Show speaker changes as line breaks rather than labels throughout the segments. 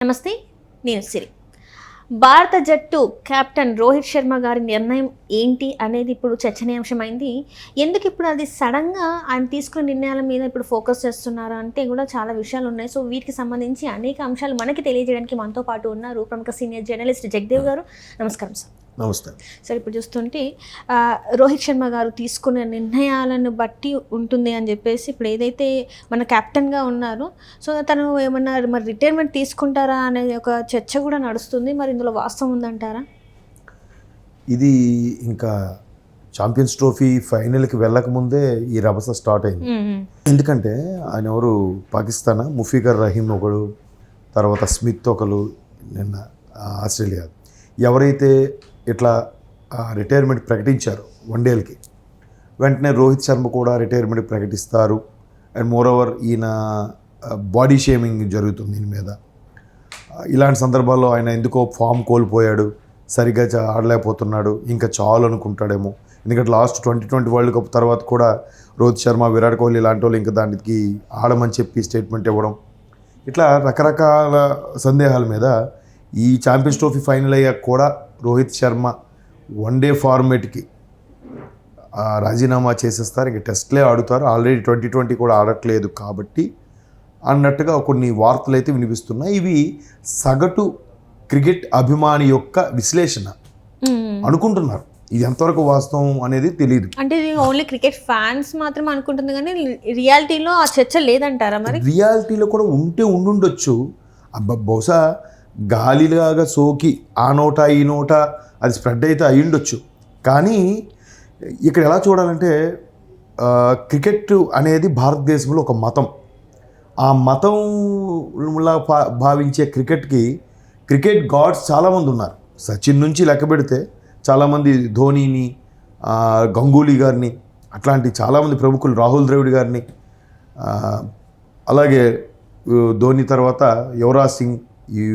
నమస్తే, నేను సిరి. భారత జట్టు కెప్టెన్ రోహిత్ శర్మ గారి నిర్ణయం ఏంటి అనేది ఇప్పుడు చర్చనీయాంశమైంది. ఎందుకు ఇప్పుడు అది సడన్గా ఆయన తీసుకున్న నిర్ణయాల మీద ఇప్పుడు ఫోకస్ చేస్తున్నారు అంటే కూడా చాలా విషయాలు ఉన్నాయి. సో వీటికి సంబంధించి అనేక అంశాలు మనకి తెలియజేయడానికి మనతో పాటు ఉన్నారు ప్రముఖ సీనియర్ జర్నలిస్ట్ జగదేవ్ గారు. నమస్కారం సార్.
నమస్తే
సార్. ఇప్పుడు చూస్తుంటే రోహిత్ శర్మ గారు తీసుకున్న నిర్ణయాలను బట్టి ఉంటుంది అని చెప్పేసి ఇప్పుడు ఏదైతే మన కెప్టెన్గా ఉన్నారో సో తను ఏమన్నా మరి రిటైర్మెంట్ తీసుకుంటారా అనే ఒక చర్చ కూడా నడుస్తుంది. మరి ఇందులో వాస్తవం ఉందంటారా?
ఇది ఇంకా ఛాంపియన్స్ ట్రోఫీ ఫైనల్కి వెళ్ళకముందే ఈ రభస స్టార్ట్ అయింది. ఎందుకంటే ఆయన ఎవరు పాకిస్తాన్ ముఫీకర్ రహీమ్ ఒకడు, తర్వాత స్మిత్ ఒకరు, నిన్న ఆస్ట్రేలియా ఎవరైతే ఇట్లా రిటైర్మెంట్ ప్రకటించారు వన్డేలకి, వెంటనే రోహిత్ శర్మ కూడా రిటైర్మెంట్ ప్రకటిస్తారు. అండ్ మోరోవర్ ఈయన బాడీ షేమింగ్ జరుగుతుంది దీని మీద. ఇలాంటి సందర్భాల్లో ఆయన ఎందుకో ఫామ్ కోల్పోయాడు, సరిగ్గా ఆడలేకపోతున్నాడు, ఇంకా చాలు అనుకుంటాడేమో. ఎందుకంటే లాస్ట్ 2020 వరల్డ్ కప్ తర్వాత కూడా రోహిత్ శర్మ, విరాట్ కోహ్లీ ఇలాంటి వాళ్ళు ఇంకా దానికి ఆడమని చెప్పి స్టేట్మెంట్ ఇవ్వడం, ఇట్లా రకరకాల సందేహాల మీద ఈ ఛాంపియన్స్ ట్రోఫీ ఫైనల్ అయ్యాక కూడా రోహిత్ శర్మ వన్డే ఫార్మేట్కి రాజీనామా చేసేస్తారు, ఇంక టెస్ట్లే ఆడుతారు. ఆల్రెడీ 2020 కూడా ఆడట్లేదు కాబట్టి అన్నట్టుగా కొన్ని వార్తలు అయితే వినిపిస్తున్నాయి. ఇవి సగటు క్రికెట్ అభిమాని యొక్క విశ్లేషణ అనుకుంటున్నారు. ఇది ఎంతవరకు వాస్తవం అనేది తెలియదు.
అంటే ఓన్లీ క్రికెట్ ఫ్యాన్స్ మాత్రం అనుకుంటుంది కానీ రియాలిటీలో ఆ చర్చ లేదంటారా? మరి
రియాలిటీలో కూడా ఉండుండొచ్చు. బహుశా గాలిలాగా సోకి ఆ నోట ఈ నోట అది స్ప్రెడ్ అయితే అయ్యుండొచ్చు. కానీ ఇక్కడ ఎలా చూడాలంటే క్రికెట్ అనేది భారతదేశంలో ఒక మతం. ఆ మతంలా భావించే క్రికెట్ గాడ్స్ చాలామంది ఉన్నారు. సచిన్ నుంచి లెక్క పెడితే చాలామంది, ధోనీని, గంగూలీ గారిని, అట్లాంటి చాలామంది ప్రముఖులు, రాహుల్ ద్రవిడ్ గారిని, అలాగే ధోని తర్వాత యువరాజ్ సింగ్,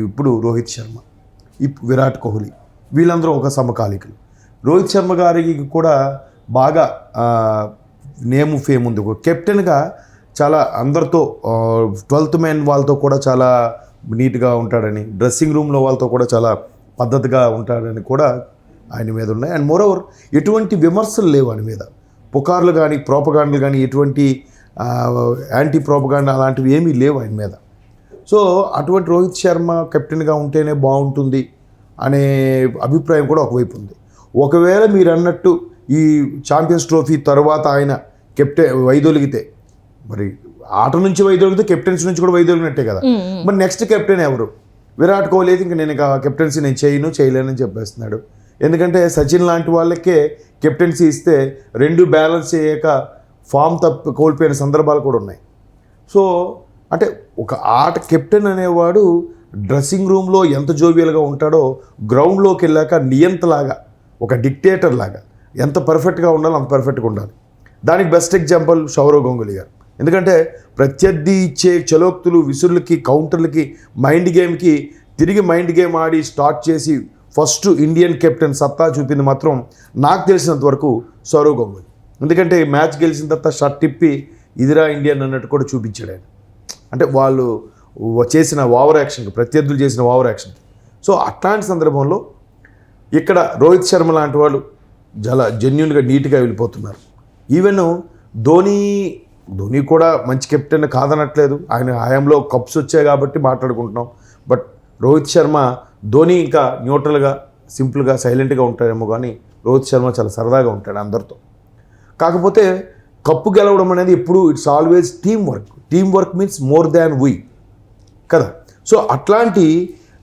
ఇప్పుడు రోహిత్ శర్మ, విరాట్ కోహ్లీ, వీళ్ళందరూ ఒక సమకాలికులు. రోహిత్ శర్మ గారికి కూడా బాగా నేము ఫేమ్ ఉంది. ఒక కెప్టెన్గా చాలా అందరితో 12th మ్యాన్ వాళ్ళతో కూడా చాలా నీట్గా ఉంటాడని, డ్రెస్సింగ్ రూమ్లో వాళ్ళతో కూడా చాలా పద్ధతిగా ఉంటాడని కూడా ఆయన మీద ఉన్నాయి. అండ్ మోరోవర్ ఎటువంటి విమర్శలు లేవు ఆయన మీద. పుకార్లు కానీ ప్రోపగాండలు కానీ ఎటువంటి యాంటీ ప్రోపగాండా అలాంటివి ఏమీ లేవు ఆయన మీద. సో అటువంటి రోహిత్ శర్మ కెప్టెన్గా ఉంటేనే బాగుంటుంది అనే అభిప్రాయం కూడా ఒకవైపు ఉంది. ఒకవేళ మీరు అన్నట్టు ఈ ఛాంపియన్స్ ట్రోఫీ తర్వాత ఆయన వైదొలిగితే, మరి ఆట నుంచి వైదొలిగితే కెప్టెన్సీ నుంచి కూడా వైదొలిగినట్టే కదా. మరి నెక్స్ట్ కెప్టెన్ ఎవరు? విరాట్ కోహ్లీ అయితే ఇంకా నేను కెప్టెన్సీ నేను చేయలేనని చెప్పేస్తున్నాడు. ఎందుకంటే సచిన్ లాంటి వాళ్ళకే కెప్టెన్సీ ఇస్తే రెండు బ్యాలెన్స్ చేయక ఫామ్ కోల్పోయిన సందర్భాలు కూడా ఉన్నాయి. సో అంటే ఒక ఆట కెప్టెన్ అనేవాడు డ్రెస్సింగ్ రూమ్లో ఎంత జోవియల్గా ఉంటాడో గ్రౌండ్లోకి వెళ్ళాక నియంతలాగా, ఒక డిక్టేటర్ లాగా ఎంత పర్ఫెక్ట్గా ఉండాలో అంత పర్ఫెక్ట్గా ఉండాలి. దానికి బెస్ట్ ఎగ్జాంపుల్ సౌరవ్ గంగూలీ గారు. ఎందుకంటే ప్రత్యర్థి ఇచ్చే చలోక్తులు, విసురులకి, కౌంటర్లకి, మైండ్ గేమ్కి తిరిగి మైండ్ గేమ్ ఆడి స్టార్ట్ చేసి ఫస్ట్ ఇండియన్ కెప్టెన్ సత్తా చూపింది మాత్రం నాకు తెలిసినంత వరకు సౌరవ్ గంగూలీ. ఎందుకంటే మ్యాచ్ గెలిచిన తర్వాత షర్ట్ తిప్పి ఇదిరా ఇండియన్ అన్నట్టు కూడా చూపించాడు ఆయన. అంటే వాళ్ళు చేసిన ఓవర్ యాక్షన్కి, ప్రత్యర్థులు చేసిన ఓవర్ యాక్షన్కి. సో అట్లాంటి సందర్భంలో ఇక్కడ రోహిత్ శర్మ లాంటి వాళ్ళు చాలా జెన్యున్గా నీట్గా వెళ్ళిపోతున్నారు. ఈవెన్ ధోని కూడా మంచి కెప్టెన్ కాదనట్లేదు, ఆయన హయాంలో కప్స్ వచ్చాయి కాబట్టి మాట్లాడుకుంటున్నాం. బట్ రోహిత్ శర్మ, ధోని ఇంకా న్యూట్రల్గా, సింపుల్గా, సైలెంట్గా ఉంటాడేమో, కానీ రోహిత్ శర్మ చాలా సరదాగా ఉంటాడు అందరితో. కాకపోతే కప్పు గెలవడం అనేది ఎప్పుడు it's always team work means more than we కదా. సో అట్లాంటి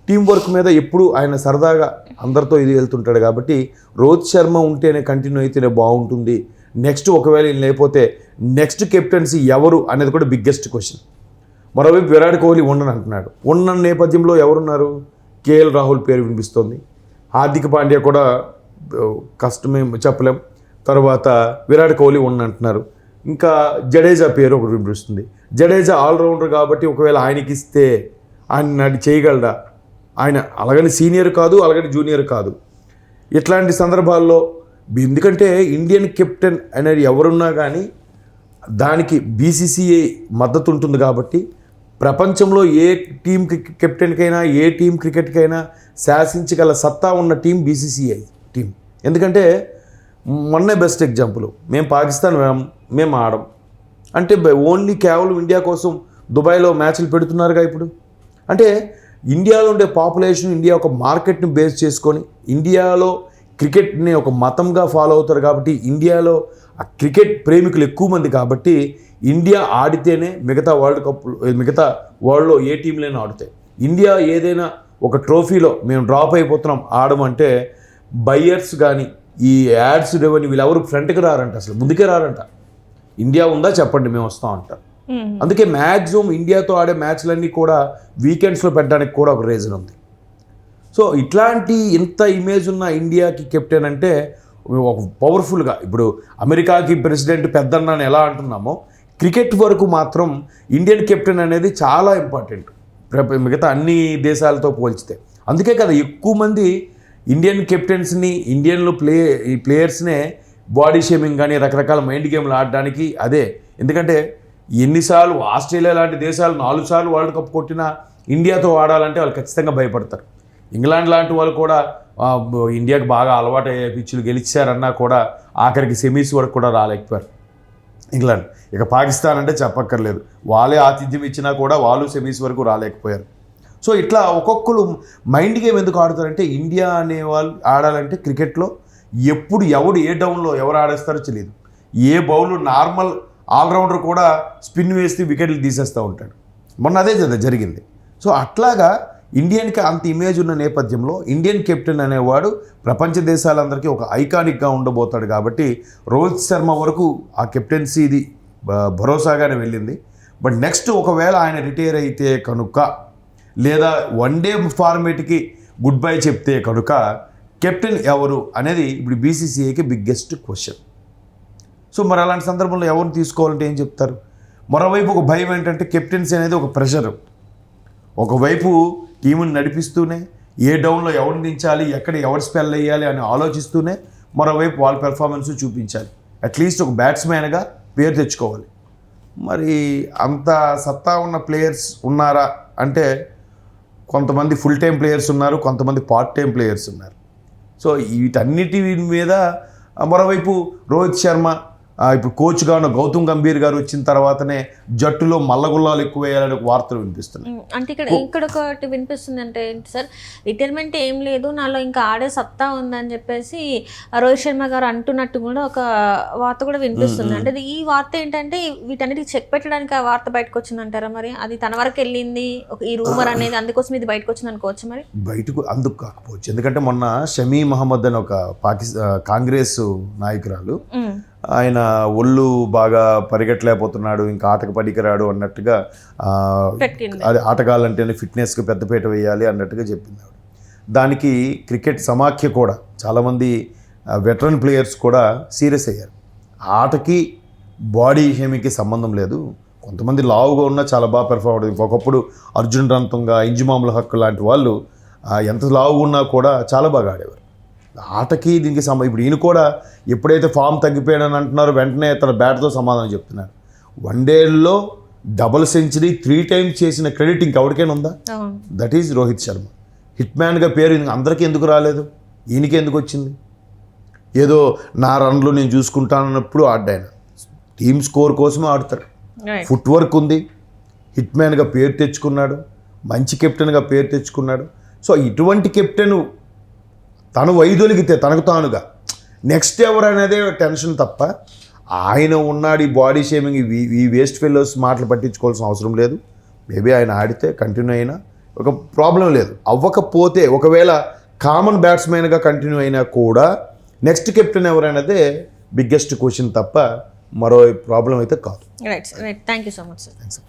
టీం వర్క్ మీద ఎప్పుడు ఆయన సరదాగా అందరితో ఇది వెళ్తుంటాడు. కాబట్టి రోహిత్ శర్మ ఉంటేనే, కంటిన్యూ అయితేనే బాగుంటుంది. నెక్స్ట్ ఒకవేళ లేకపోతే నెక్స్ట్ కెప్టెన్సీ ఎవరు అనేది కూడా బిగ్గెస్ట్ క్వశ్చన్. మరోవైపు విరాట్ కోహ్లీ ఉండని అంటున్నాడు. ఉన్న నేపథ్యంలో ఎవరున్నారు? కేఎల్ రాహుల్ పేరు వినిపిస్తోంది. హార్దిక్ పాండ్యా కూడా కష్టమే చెప్పలేం. తర్వాత విరాట్ కోహ్లీ అంటున్నారు. ఇంకా జడేజా పేరు ఒకటి వినిపిస్తుంది. జడేజా ఆల్రౌండర్ కాబట్టి ఒకవేళ ఆయనకి ఇస్తే ఆయన చేయగలడా? ఆయన అలాగని సీనియర్ కాదు, అలాగని జూనియర్ కాదు. ఇట్లాంటి సందర్భాల్లో ఎందుకంటే ఇండియన్ కెప్టెన్ అనేది ఎవరున్నా కానీ దానికి బీసీసీఐ మద్దతు ఉంటుంది కాబట్టి ప్రపంచంలో ఏ టీం కెప్టెన్కైనా ఏ టీం క్రికెట్కైనా శాసించగల సత్తా ఉన్న టీం బీసీసీఐ టీం. ఎందుకంటే మొన్నే బెస్ట్ ఎగ్జాంపుల్, మేము పాకిస్తాన్ మేము ఆడం అంటే ఓన్లీ కేవలం ఇండియా కోసం దుబాయ్లో మ్యాచ్లు పెడుతున్నారుగా ఇప్పుడు. అంటే ఇండియాలో ఉండే పాపులేషన్, ఇండియా ఒక మార్కెట్ని బేస్ చేసుకొని ఇండియాలో క్రికెట్ని ఒక మతంగా ఫాలో అవుతారు కాబట్టి ఇండియాలో ఆ క్రికెట్ ప్రేమికులు ఎక్కువ మంది కాబట్టి ఇండియా ఆడితేనే మిగతా మిగతా వరల్డ్లో ఏ టీంలైనా ఆడుతాయి. ఇండియా ఏదైనా ఒక ట్రోఫీలో మేము డ్రాప్ అయిపోతున్నాం ఆడమంటే బయ్యర్స్ కానీ ఈ యాడ్స్ రెవెన్యూ వీళ్ళెవరు ఫ్రంట్కి రారంట, అసలు ముందుకే రారంట. ఇండియా ఉందా చెప్పండి మేము వస్తాం అంటారు. అందుకే మ్యాక్సిమం ఇండియాతో ఆడే మ్యాచ్లన్నీ కూడా వీకెండ్స్లో పెట్టడానికి కూడా ఒక రీజన్ ఉంది. సో ఇట్లాంటి ఇంత ఇమేజ్ ఉన్న ఇండియాకి కెప్టెన్ అంటే ఒక పవర్ఫుల్గా, ఇప్పుడు అమెరికాకి ప్రెసిడెంట్ పెద్దన్నాను ఎలా అంటున్నామో క్రికెట్ వరకు మాత్రం ఇండియన్ కెప్టెన్ అనేది చాలా ఇంపార్టెంట్ మిగతా అన్ని దేశాలతో పోల్చితే. అందుకే కదా ఎక్కువ మంది ఇండియన్ కెప్టెన్స్ని, ఇండియన్లో ఈ ప్లేయర్స్నే బాడీ షేమింగ్ కానీ రకరకాల మైండ్ గేమ్లు ఆడడానికి అదే. ఎందుకంటే ఎన్నిసార్లు ఆస్ట్రేలియా లాంటి దేశాలు 4 సార్లు వరల్డ్ కప్ కొట్టినా ఇండియాతో ఆడాలంటే వాళ్ళు ఖచ్చితంగా భయపడతారు. ఇంగ్లాండ్ లాంటి వాళ్ళు కూడా ఇండియాకి బాగా అలవాటు అయ్యే పిచ్చులు గెలిచారన్నా కూడా ఆఖరికి సెమీస్ వరకు కూడా రాలేకపోయారు ఇంగ్లాండ్. ఇక పాకిస్తాన్ అంటే చెప్పక్కర్లేదు, వాళ్ళే ఆతిథ్యం ఇచ్చినా కూడా వాళ్ళు సెమీస్ వరకు రాలేకపోయారు. సో ఇట్లా ఒక్కొక్కరు మైండ్ గేమ్ ఎందుకు ఆడుతారంటే ఇండియా అనే వాళ్ళు ఆడాలంటే క్రికెట్లో ఎప్పుడు ఎవడు ఏ డౌన్లో ఎవరు ఆడేస్తారో తెలియదు. ఏ బౌలర్ నార్మల్ ఆల్రౌండర్ కూడా స్పిన్ వేస్తే వికెట్లు తీసేస్తూ ఉంటాడు. మొన్న అదే జరిగింది. సో అట్లాగా ఇండియన్కి అంత ఇమేజ్ ఉన్న నేపథ్యంలో ఇండియన్ కెప్టెన్ అనేవాడు ప్రపంచ దేశాలందరికీ ఒక ఐకానిక్గా ఉండబోతాడు. కాబట్టి రోహిత్ శర్మ వరకు ఆ కెప్టెన్సీ ఇది భరోసాగానే వెళ్ళింది. బట్ నెక్స్ట్ ఒకవేళ ఆయన రిటైర్ అయితే కనుక లేదా వన్డే ఫార్మేట్కి గుడ్ బై చెప్తే కనుక కెప్టెన్ ఎవరు అనేది ఇప్పుడు బీసీసీఐకి బిగ్గెస్ట్ క్వశ్చన్. సో మరి అలాంటి సందర్భంలో ఎవరిని తీసుకోవాలంటే ఏం చెప్తారు? మరోవైపు ఒక భయం ఏంటంటే కెప్టెన్సీ అనేది ఒక ప్రెషర్. ఒకవైపు టీముని నడిపిస్తూనే ఏ డౌన్లో ఎవరిని దించాలి, ఎక్కడ ఎవరు స్పెల్ వేయాలి అని ఆలోచిస్తూనే మరోవైపు వాళ్ళ పెర్ఫార్మెన్స్ చూపించాలి. అట్లీస్ట్ ఒక బ్యాట్స్మెన్గా పేరు తెచ్చుకోవాలి. మరి అంత సత్తా ఉన్న ప్లేయర్స్ ఉన్నారా అంటే కొంతమంది ఫుల్ టైం ప్లేయర్స్ ఉన్నారు, కొంతమంది పార్ట్ టైం ప్లేయర్స్ ఉన్నారు. సో వీటన్నిటి మీద మరోవైపు రోహిత్ శర్మ ఇప్పుడు కోచ్గా ఉన్న గౌతమ్ గంభీర్ గారు వచ్చిన తర్వాతనే జట్టులో మల్లగుల్లాలు ఎక్కువ వేయాలని వార్తలు వినిపిస్తున్నాయి.
అంటే ఇక్కడ ఒకటి వినిపిస్తుంది అంటే ఏంటి సార్, రిటైర్మెంట్ ఏం లేదు, నాలో ఇంకా ఆడే సత్తా ఉందని చెప్పేసి రోహిత్ శర్మ గారు అంటున్నట్టు కూడా ఒక వార్త కూడా వినిపిస్తుంది. అంటే ఈ వార్త ఏంటంటే వీటన్నిటికి చెక్ పెట్టడానికి ఆ వార్త బయటకు వచ్చిందంటారా? మరి అది తన వరకు వెళ్ళింది ఈ రూమర్ అనేది, అందుకోసం ఇది బయటకు వచ్చింది అనుకోవచ్చు. మరి బయటకు
అందుకు కాకపోవచ్చు, ఎందుకంటే మొన్న షమీ మహమ్మద్ అని ఒక కాంగ్రెస్ నాయకురాలు ఆయన ఒళ్ళు బాగా పరిగెట్టలేకపోతున్నాడు, ఇంకా ఆటకు పనికిరాడు అన్నట్టుగా, అది ఆటగాళ్ళంటేనే ఫిట్నెస్కి పెద్దపీట వేయాలి అన్నట్టుగా చెప్పింది ఆవిడ. దానికి క్రికెట్ సమాఖ్య కూడా చాలామంది వెటరన్ ప్లేయర్స్ కూడా సీరియస్ అయ్యారు. ఆటకి బాడీ షేమింగ్కి సంబంధం లేదు, కొంతమంది లావుగా ఉన్నా చాలా బాగా పెర్ఫార్మ్ అవుతుంది. ఒకప్పుడు అర్జున్ రంతుంగా, ఇంజుమాముల హక్కు లాంటి వాళ్ళు ఎంత లావుగా ఉన్నా కూడా చాలా బాగా ఆడేవారు. ఆటకి దీనికి ఇప్పుడు ఈయన కూడా ఎప్పుడైతే ఫామ్ తగ్గిపోయాడని అంటున్నారో వెంటనే తన బ్యాట్తో సమాధానం చెప్తున్నారు. వన్డేల్లో డబుల్ సెంచరీ 3 times చేసిన క్రెడిట్ ఇంకెవరికైనా ఉందా? That is Rohit Sharma. Hit మ్యాన్గా పేరు అందరికీ ఎందుకు రాలేదు, ఈయనకి ఎందుకు వచ్చింది? ఏదో నా రన్లు నేను చూసుకుంటానన్నప్పుడు ఆడాయన. టీమ్ స్కోర్ కోసమే ఆడతాడు. ఫుట్ వర్క్ ఉంది, హిట్ మ్యాన్గా పేరు తెచ్చుకున్నాడు, మంచి కెప్టెన్గా పేరు తెచ్చుకున్నాడు. సో ఇటువంటి కెప్టెన్ తను వైదొలిగితే తనకు తానుగా నెక్స్ట్ ఎవరు అనేదే టెన్షన్ తప్ప ఆయన ఉన్నాడు. ఈ బాడీ షేమింగ్ ఈ వేస్ట్ ఫెలోస్ మాటలు పట్టించుకోవాల్సిన అవసరం లేదు. మేబీ ఆయన ఆడితే కంటిన్యూ అయినా ఒక ప్రాబ్లం లేదు. అవ్వకపోతే ఒకవేళ కామన్ బ్యాట్స్మెన్గా కంటిన్యూ అయినా కూడా నెక్స్ట్ కెప్టెన్ ఎవరనేదే బిగ్గెస్ట్ క్వశ్చన్ తప్ప మరో ప్రాబ్లం అయితే కాదు.
Right, thank you so much sir.